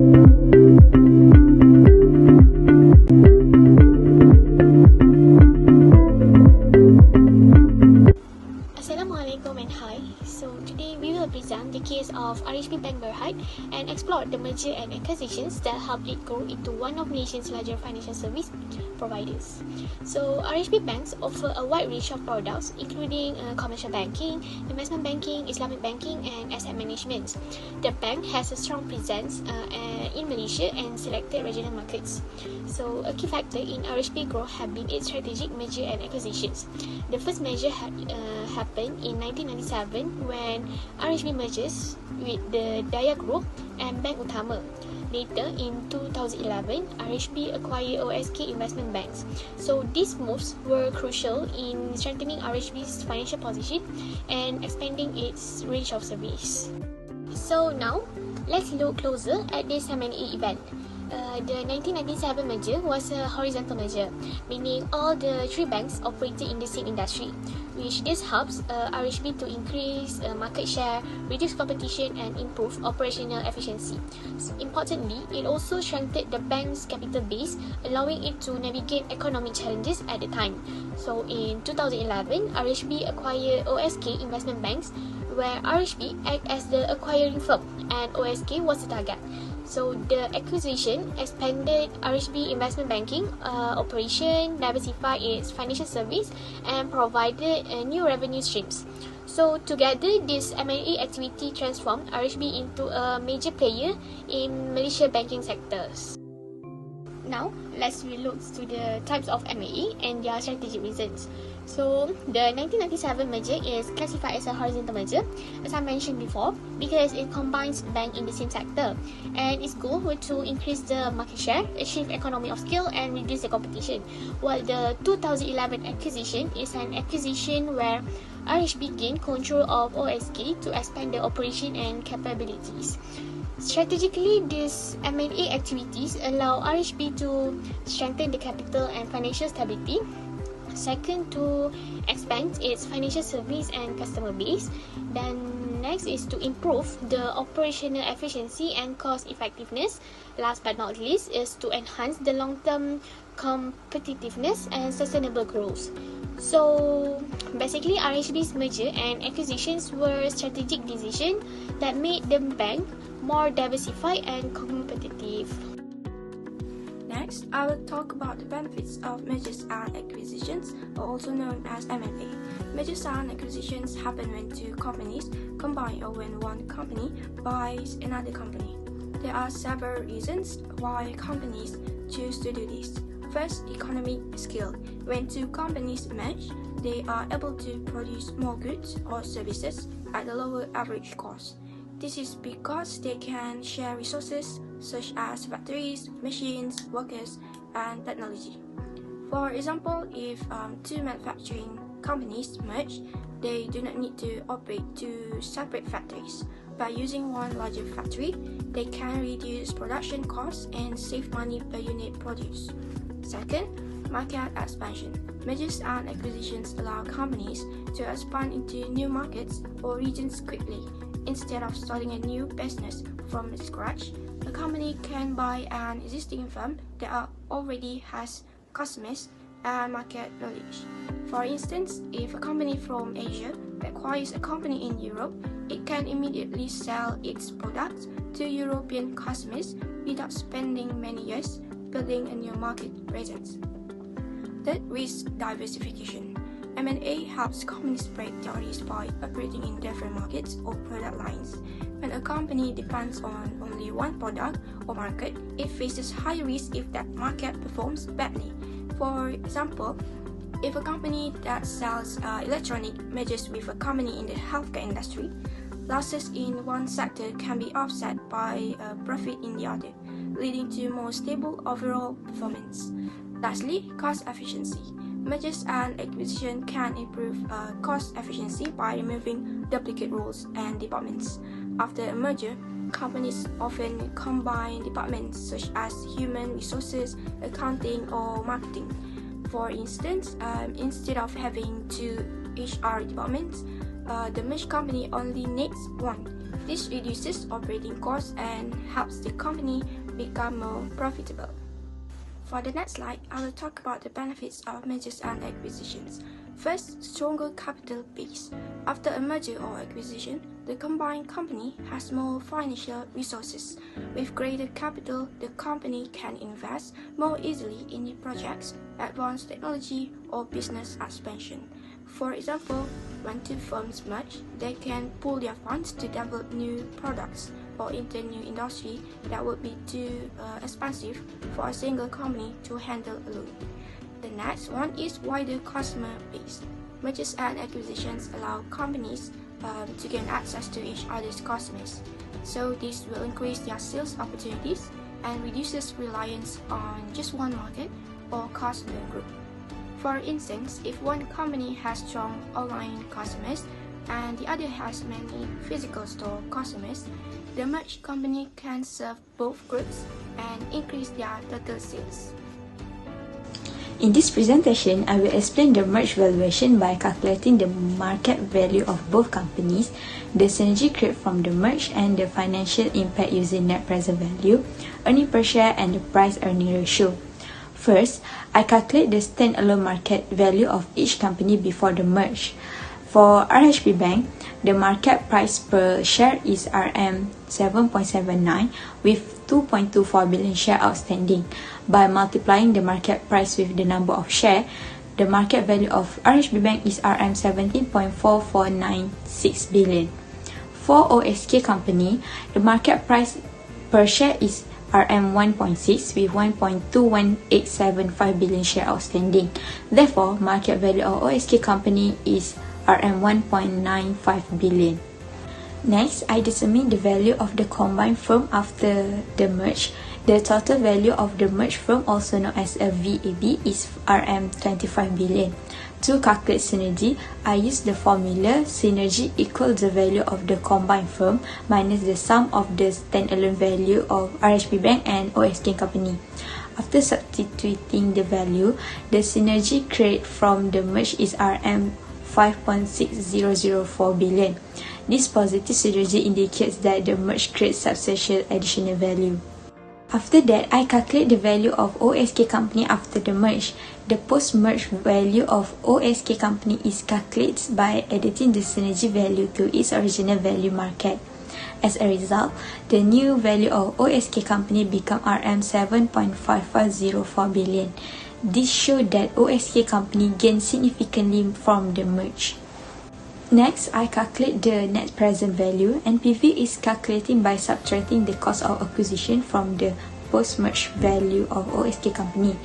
Assalamualaikum and hi. So today we will present the case of RHB Bank Berhad and explore the merger and acquisitions that helped it grow into one of nation's larger financial service providers. So RHB banks offer a wide range of products including commercial banking, investment banking, Islamic banking and asset management. The bank has a strong presence in Malaysia and selected regional markets. So a key factor in RHB growth have been its strategic merger and acquisitions. The first merger happened in 1997 when RHB merges with the Daya Group and Bank Utama. Later, in 2011, RHB acquired OSK investment banks. So these moves were crucial in strengthening RHB's financial position and expanding its range of service. So now, let's look closer at this M&A event. The 1997 merger was a horizontal merger, meaning all the three banks operated in the same industry, which this helps RHB to increase market share, reduce competition and improve operational efficiency. So, importantly, it also strengthened the bank's capital base, allowing it to navigate economic challenges at the time. So in 2011, RHB acquired OSK investment banks, where RHB acted as the acquiring firm and OSK was the target. So the acquisition expanded RHB investment banking operation, diversified its financial service and provided new revenue streams. So together, this M&A activity transformed RHB into a major player in Malaysia banking sectors. Now, let's look to the types of M&A and their strategic reasons. So, the 1997 merger is classified as a horizontal merger, as I mentioned before, because it combines banks in the same sector, and its goal was to increase the market share, achieve economy of scale, and reduce the competition. While the 2011 acquisition is an acquisition where RHB gained control of OSK to expand the operation and capabilities. Strategically, these M&A activities allow RHB to strengthen the capital and financial stability. Second, to expand its financial service and customer base. Then next is to improve the operational efficiency and cost effectiveness. Last but not least is to enhance the long-term competitiveness and sustainable growth. So basically, RHB's merger and acquisitions were strategic decisions that made the bank more diversified and competitive. Next, I will talk about the benefits of mergers and acquisitions, also known as M&A. Mergers and acquisitions happen when two companies combine or when one company buys another company. There are several reasons why companies choose to do this. First, economic scale. When two companies merge, they are able to produce more goods or services at a lower average cost. This is because they can share resources such as factories, machines, workers, and technology. For example, if two manufacturing companies merge, they do not need to operate two separate factories. By using one larger factory, they can reduce production costs and save money per unit produced. Second, market expansion. Mergers and acquisitions allow companies to expand into new markets or regions quickly. Instead of starting a new business from scratch, a company can buy an existing firm that already has customers and market knowledge. For instance, if a company from Asia acquires a company in Europe, it can immediately sell its products to European customers without spending many years building a new market presence. Third, risk diversification. M&A helps companies break their risk by operating in different markets or product lines. When a company depends on only one product or market, it faces high risk if that market performs badly. For example, if a company that sells electronics merges with a company in the healthcare industry, losses in one sector can be offset by a profit in the other, leading to more stable overall performance. Lastly, cost efficiency. Mergers and acquisition can improve cost efficiency by removing duplicate roles and departments. After a merger, companies often combine departments such as human resources, accounting, or marketing. For instance, instead of having two HR departments, the merged company only needs one. This reduces operating costs and helps the company become more profitable. For the next slide, I will talk about the benefits of mergers and acquisitions. First, stronger capital base. After a merger or acquisition, the combined company has more financial resources. With greater capital, the company can invest more easily in new projects, advanced technology, or business expansion. For example, when two firms merge, they can pool their funds to develop new products or enter new industry that would be too expensive for a single company to handle alone. The next one is wider customer base. Mergers and acquisitions allow companies to gain access to each other's customers. So this will increase their sales opportunities and reduces reliance on just one market or customer group. For instance, if one company has strong online customers and the other has many physical store customers, the merged company can serve both groups and increase their total sales. In this presentation, I will explain the merge valuation by calculating the market value of both companies, the synergy created from the merge, and the financial impact using net present value, earning per share, and the price-earning ratio. First, I calculate the standalone market value of each company before the merge. For RHB Bank, the market price per share is RM7.79 with 2.24 billion share outstanding. By multiplying the market price with the number of share, the market value of RHB Bank is RM17.4496 billion. For OSK company, the market price per share is RM1.6 with 1.21875 billion share outstanding. Therefore, market value of OSK company is RM1.95 billion. Next, I determine the value of the combined firm after the merge. The total value of the merged firm, also known as a VAB, is RM25 billion. To calculate synergy, I use the formula synergy equals the value of the combined firm minus the sum of the standalone value of RHB Bank and OSK company. After substituting the value, the synergy created from the merge is RM5.6004 billion. This positive synergy indicates that the merge creates substantial additional value. After that, I calculate the value of OSK company after the merge. The post-merge value of OSK company is calculated by editing the synergy value to its original value market. As a result, the new value of OSK company becomes RM7.5504 billion. This shows that OSK company gained significantly from the merge. Next, I calculate the net present value. NPV is calculated by subtracting the cost of acquisition from the post-merge value of OSK company.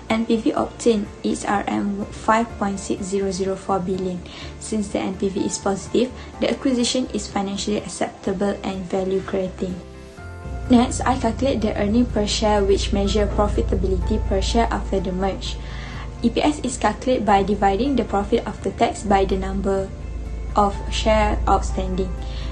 NPV obtained is RM5.6004 billion. Since the NPV is positive, the acquisition is financially acceptable and value creating. Next, I calculate the earning per share, which measure profitability per share after the merge. EPS is calculated by dividing the profit after tax by the number of share outstanding.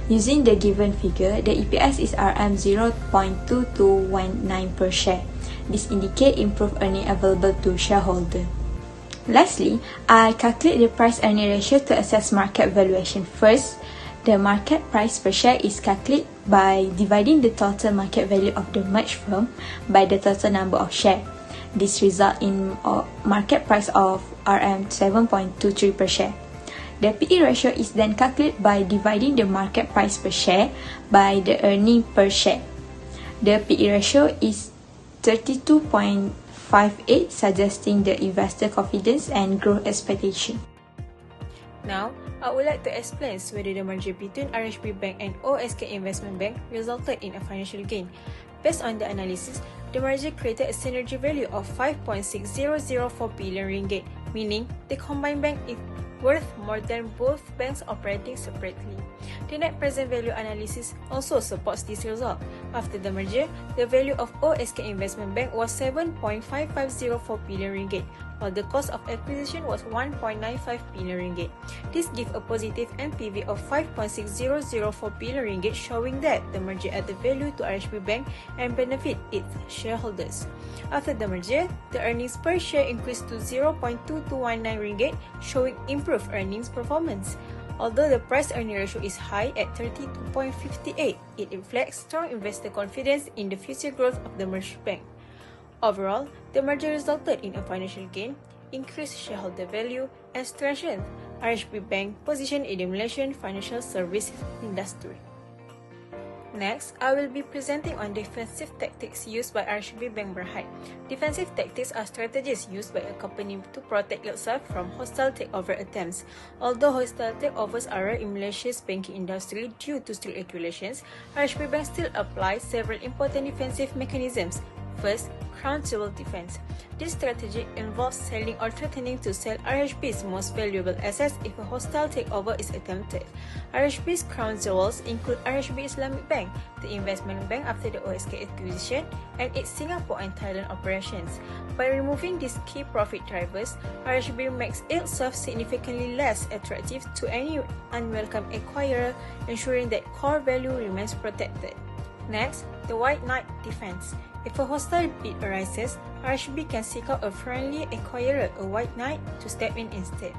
Using the given figure, the EPS is RM0.2219 per share. This indicates improved earning available to shareholder. Lastly, I calculate the price-earning ratio to assess market valuation. First, the market price per share is calculated by dividing the total market value of the merged firm by the total number of shares. This results in a market price of RM7.23 per share. The PE ratio is then calculated by dividing the market price per share by the earning per share. The PE ratio is 32.58, suggesting the investor confidence and growth expectation. Now, I would like to explain whether the merger between RHB Bank and OSK Investment Bank resulted in a financial gain. Based on the analysis, the merger created a synergy value of 5.6004 billion ringgit, meaning the combined bank is worth more than both banks operating separately. The net present value analysis also supports this result. After the merger, the value of OSK Investment Bank was 7.5504 billion ringgit, while the cost of acquisition was 1.95 billion ringgit. This gives a positive NPV of 5.6004 billion ringgit, showing that the merger added value to RHB Bank and benefit its shareholders. After the merger, the earnings per share increased to 0.2219 ringgit, showing improved earnings performance. Although the price-earning ratio is high at 32.58, it reflects strong investor confidence in the future growth of the merged bank. Overall, the merger resulted in a financial gain, increased shareholder value, and strengthened RHB Bank position in the Malaysian financial services industry. Next, I will be presenting on defensive tactics used by RHB Bank Berhad. Defensive tactics are strategies used by a company to protect itself from hostile takeover attempts. Although hostile takeovers are rare in Malaysia's banking industry due to strict regulations, RHB Bank still applies several important defensive mechanisms. First, crown jewel defense. This strategy involves selling or threatening to sell RHB's most valuable assets if a hostile takeover is attempted. RHB's crown jewels include RHB Islamic Bank, the investment bank after the OSK acquisition, and its Singapore and Thailand operations. By removing these key profit drivers, RHB makes itself significantly less attractive to any unwelcome acquirer, ensuring that core value remains protected. Next, the White Knight defense. If a hostile bid arises, RHB can seek out a friendly acquirer, a White Knight, to step in instead.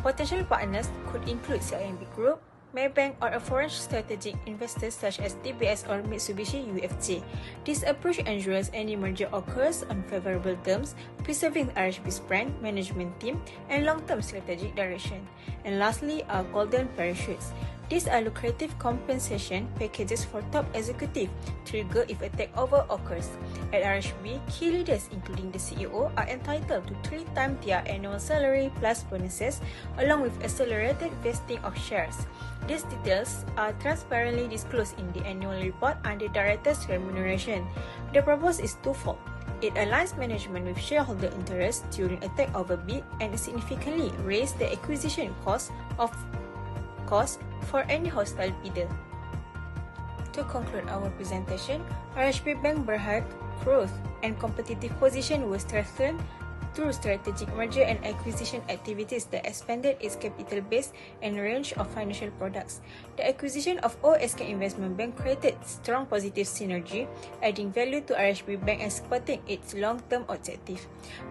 Potential partners could include CIMB Group, Maybank, or a foreign strategic investors such as DBS or Mitsubishi UFJ. This approach ensures any merger occurs on favorable terms, preserving RHB's brand, management team, and long-term strategic direction. And lastly are golden parachutes. These are lucrative compensation packages for top executives triggered if a takeover occurs. At RHB, key leaders including the CEO are entitled to 3 times their annual salary plus bonuses, along with accelerated vesting of shares. These details are transparently disclosed in the annual report under Directors' Remuneration. The purpose is twofold. It aligns management with shareholder interests during a takeover bid and significantly raises the acquisition cost for any hostile bidder. To conclude our presentation, RHB Bank Berhad growth and competitive position was strengthened through strategic merger and acquisition activities that expanded its capital base and range of financial products. The acquisition of OSK Investment Bank created strong positive synergy, adding value to RHB Bank and supporting its long-term objective.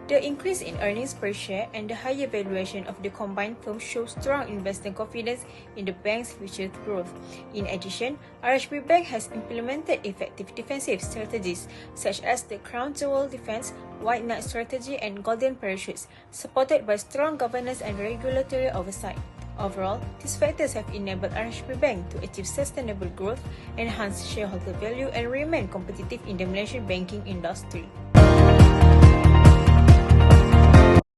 The increase in earnings per share and the higher valuation of the combined firm show strong investor confidence in the bank's future growth. In addition, RHB Bank has implemented effective defensive strategies such as the crown jewel defense, White Knight strategy, and golden parachutes, supported by strong governance and regulatory oversight. Overall, these factors have enabled RHB Bank to achieve sustainable growth, enhance shareholder value, and remain competitive in the Malaysian banking industry.